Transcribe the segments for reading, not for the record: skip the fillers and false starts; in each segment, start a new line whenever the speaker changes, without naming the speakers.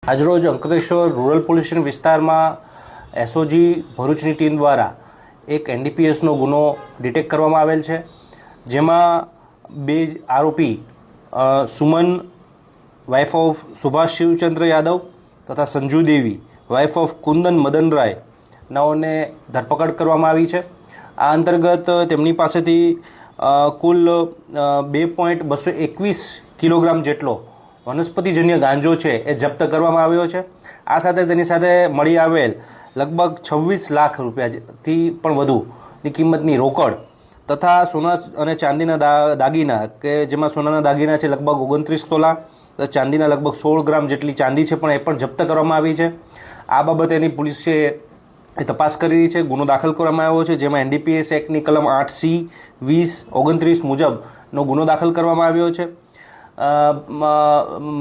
આજરોજ Ankleshwar rural police station વિસ્તારમાં SOG ભરૂચની ટીમ દ્વારા એક એનડીપીએસનો ગુનો ડિટેક્ટ કરવામાં આવેલ છે, જેમાં બે આરોપી સુમન વાઇફ ઓફ સુભાષ શિવચંદ્ર યાદવ તથા સંજુ દેવી વાઇફ ઓફ કુંદન મદન રાય નાઓને ધરપકડ કરવામાં આવી છે। આ અંતર્ગત તેમની પાસેથી કુલ 2.221 કિલોગ્રામ જેટલો વનસ્પતિજન્ય ગાંજો છે એ જપ્ત કરવામાં આવ્યો છે। આ સાથે તેની સાથે મળી આવેલ લગભગ 26 લાખ રૂપિયાથી પણ વધુની કિંમતની રોકડ તથા સોના અને ચાંદીના દાગીના કે જેમાં સોનાના દાગીના છે લગભગ 29 તોલા, ચાંદીના લગભગ 16 ગ્રામ જેટલી ચાંદી છે પણ એ પણ જપ્ત કરવામાં આવી છે। આ બાબતે એની પોલીસે તપાસ કરી રહી છે। ગુનો દાખલ કરવામાં આવ્યો છે, જેમાં એનડીપીએસ એક્ટની કલમ 8C 2029 મુજબનો ગુનો દાખલ કરવામાં આવ્યો છે।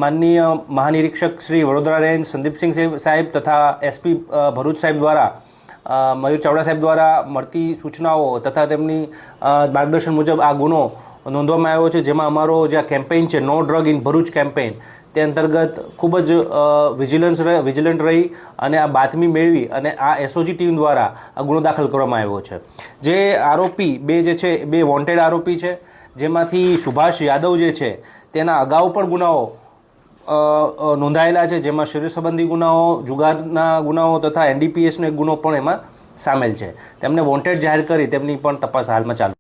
માનનીય મહાનિરીક્ષક શ્રી વડોદરા રેન્જ સંદીપસિંહ સાહેબ તથા એસપી ભરૂચ સાહેબ દ્વારા મયુર ચાવડા સાહેબ દ્વારા મળતી સૂચનાઓ તથા તેમની માર્ગદર્શન મુજબ આ ગુનો નોંધવામાં આવ્યો છે, જેમાં અમારો જે કેમ્પેઇન છે નો ડ્રગ ઇન ભરૂચ કેમ્પેઇન તે અંતર્ગત ખૂબ જ વિજિલન્ટ રહી અને આ બાતમી મેળવી અને આ એસઓજી ટીમ દ્વારા આ ગુનો દાખલ કરવામાં આવ્યો છે। જે આરોપી બે વોન્ટેડ આરોપી છે, જેમાંથી સુભાષ યાદવ જે છે તેના અગાઉ પણ ગુનાઓ નોંધાયેલા છે, જેમાં શરીર સંબંધી ગુનાઓ, જુગારના ગુનાઓ તથા એનડીપીએસનો એક ગુનો પણ એમાં સામેલ છે। તેમને વોન્ટેડ જાહેર કરી તેમની પણ તપાસ હાલમાં ચાલુ